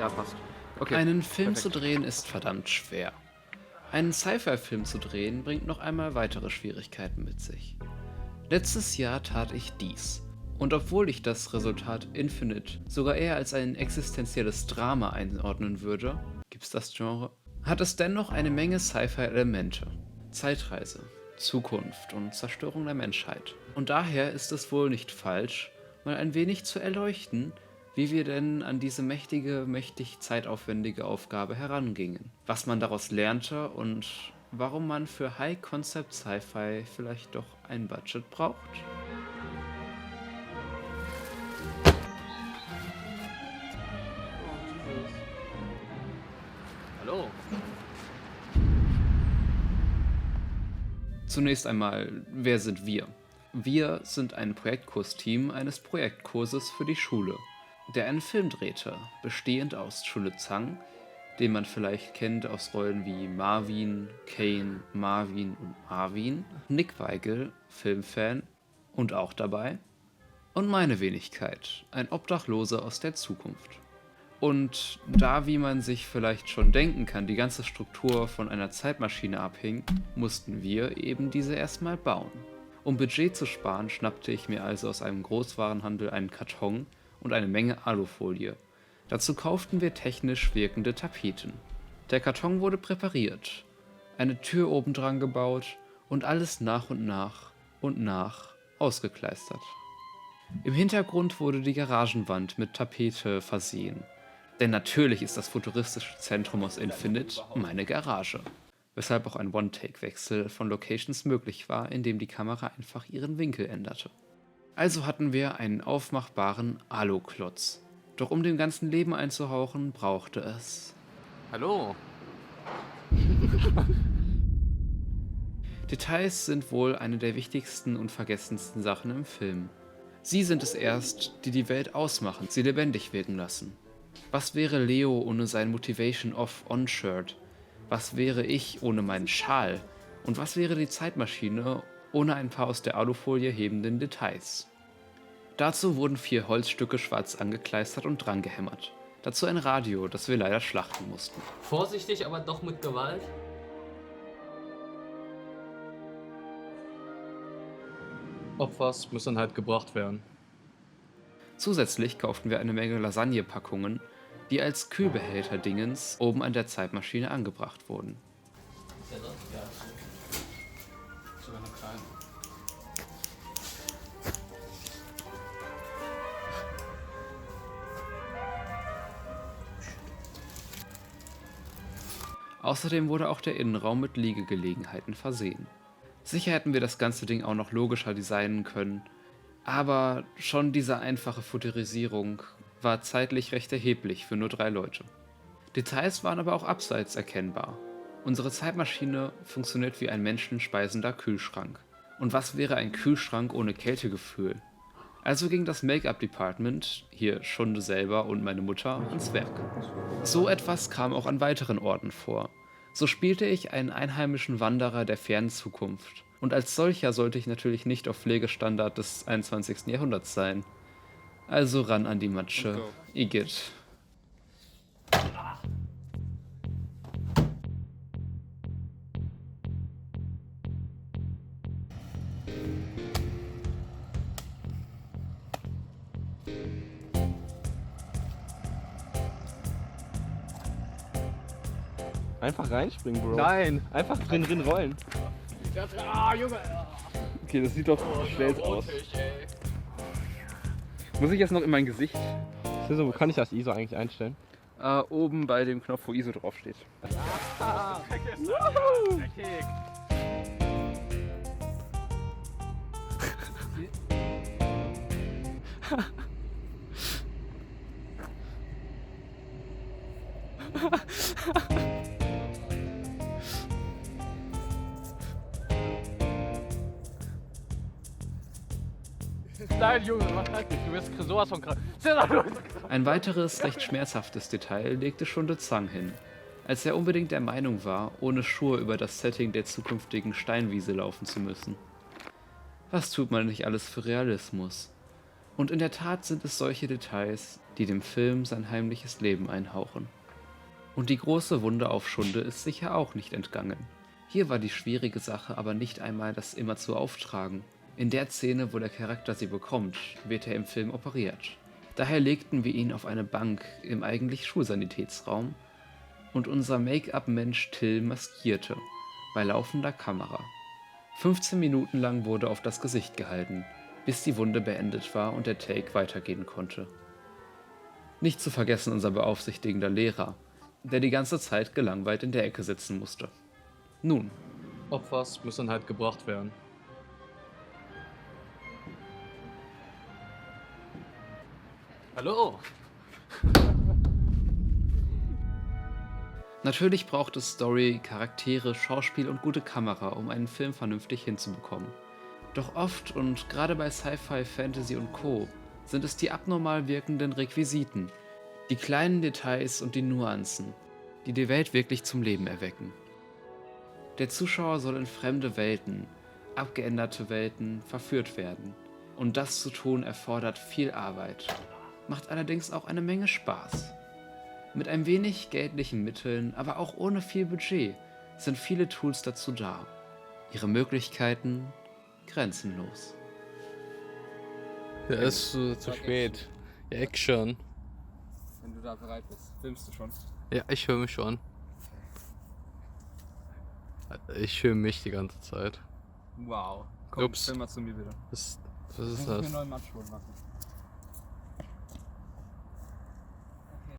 Ja, passt. Okay, Einen Film zu perfekt. drehen ist verdammt schwer. Einen Sci-Fi-Film zu drehen bringt noch einmal weitere Schwierigkeiten mit sich. Letztes Jahr tat ich dies. Und obwohl ich das Resultat Infinite sogar eher als ein existenzielles Drama einordnen würde, gibt's das Genre, hat es dennoch eine Menge Sci-Fi-Elemente. Zeitreise, Zukunft und Zerstörung der Menschheit. Und daher ist es wohl nicht falsch, mal ein wenig zu erleuchten, wie wir denn an diese mächtig zeitaufwendige Aufgabe herangingen, was man daraus lernte und warum man für High-Concept Sci-Fi vielleicht doch ein Budget braucht. Oh, Jesus. Hallo. Zunächst einmal, wer sind wir? Wir sind ein Projektkursteam eines Projektkurses für die Schule, der einen Film drehte, bestehend aus Schule Zang, den man vielleicht kennt aus Rollen wie Marvin, Kane, Marvin und Marvin, Nick Weigel, Filmfan und auch dabei, und meine Wenigkeit, ein Obdachloser aus der Zukunft. Und da, wie man sich vielleicht schon denken kann, die ganze Struktur von einer Zeitmaschine abhing, mussten wir eben diese erstmal bauen. Um Budget zu sparen, schnappte ich mir also aus einem Großwarenhandel einen Karton und eine Menge Alufolie. Dazu kauften wir technisch wirkende Tapeten. Der Karton wurde präpariert, eine Tür obendran gebaut und alles nach und nach ausgekleistert. Im Hintergrund wurde die Garagenwand mit Tapete versehen. Denn natürlich ist das futuristische Zentrum aus Infinite meine Garage. Weshalb auch ein One-Take-Wechsel von Locations möglich war, indem die Kamera einfach ihren Winkel änderte. Also hatten wir einen aufmachbaren Aluklotz. Doch um dem ganzen Leben einzuhauchen, brauchte es. Hallo. Details sind wohl eine der wichtigsten und vergessensten Sachen im Film. Sie sind es erst, die die Welt ausmachen, sie lebendig wirken lassen. Was wäre Leo ohne sein Motivation Off-On-Shirt? Was wäre ich ohne meinen Schal? Und was wäre die Zeitmaschine ohne ein paar aus der Alufolie hebenden Details? Dazu wurden 4 Holzstücke schwarz angekleistert und drangehämmert. Dazu ein Radio, das wir leider schlachten mussten. Vorsichtig, aber doch mit Gewalt. Opfers müssen halt gebracht werden. Zusätzlich kauften wir eine Menge Lasagnepackungen, die als Kühlbehälter-Dingens oben an der Zeitmaschine angebracht wurden. Ist der drin? Ja. Sogar noch klein. Außerdem wurde auch der Innenraum mit Liegegelegenheiten versehen. Sicher hätten wir das ganze Ding auch noch logischer designen können, aber schon diese einfache Futurisierung war zeitlich recht erheblich für nur 3 Leute. Details waren aber auch abseits erkennbar. Unsere Zeitmaschine funktioniert wie ein menschenspeisender Kühlschrank. Und was wäre ein Kühlschrank ohne Kältegefühl? Also ging das Make-up-Department, hier Schunde selber und meine Mutter, ans Werk. So etwas kam auch an weiteren Orten vor. So spielte ich einen einheimischen Wanderer der fernen Zukunft. Und als solcher sollte ich natürlich nicht auf Pflegestandard des 21. Jahrhunderts sein. Also ran an die Matsche. Igitt. Einfach reinspringen, Bro. Nein. Einfach drin rollen. Ah, Junge. Okay, das sieht doch schnell aus. Muss ich jetzt noch in mein Gesicht? Siso, wo kann ich das ISO eigentlich einstellen? Oben bei dem Knopf, wo ISO draufsteht. Nein, Junge, mach das nicht. Du wirst sowas von krass. Ein weiteres, recht schmerzhaftes Detail legte Shunde Zhang hin, als er unbedingt der Meinung war, ohne Schuhe über das Setting der zukünftigen Steinwiese laufen zu müssen. Was tut man nicht alles für Realismus? Und in der Tat sind es solche Details, die dem Film sein heimliches Leben einhauchen. Und die große Wunde auf Schunde ist sicher auch nicht entgangen. Hier war die schwierige Sache aber nicht einmal das immerzu Auftragen. In der Szene, wo der Charakter sie bekommt, wird er im Film operiert. Daher legten wir ihn auf eine Bank im eigentlich Schulsanitätsraum und unser Make-up-Mensch Till maskierte, bei laufender Kamera. 15 Minuten lang wurde auf das Gesicht gehalten, bis die Wunde beendet war und der Take weitergehen konnte. Nicht zu vergessen unser beaufsichtigender Lehrer, der die ganze Zeit gelangweilt in der Ecke sitzen musste. Nun, Opfers müssen halt gebracht werden. Hallo? natürlich braucht es Story, Charaktere, Schauspiel und gute Kamera, um einen Film vernünftig hinzubekommen. Doch oft und gerade bei Sci-Fi, Fantasy und Co. sind es die abnormal wirkenden Requisiten, die kleinen Details und die Nuancen, die die Welt wirklich zum Leben erwecken. Der Zuschauer soll in fremde Welten, abgeänderte Welten verführt werden. Und das zu tun erfordert viel Arbeit, macht allerdings auch eine Menge Spaß. Mit ein wenig geldlichen Mitteln, aber auch ohne viel Budget, sind viele Tools dazu da. Ihre Möglichkeiten grenzenlos. Ja, ist zu spät. Ja, Action. Wenn du da bereit bist, filmst du schon. Ja, ich höre mich schon. Ich höre mich die ganze Zeit. Wow. Komm, Ups. film mal zu mir bitte. Was Ich ist muss mir das? neuen Matsch holen, warte.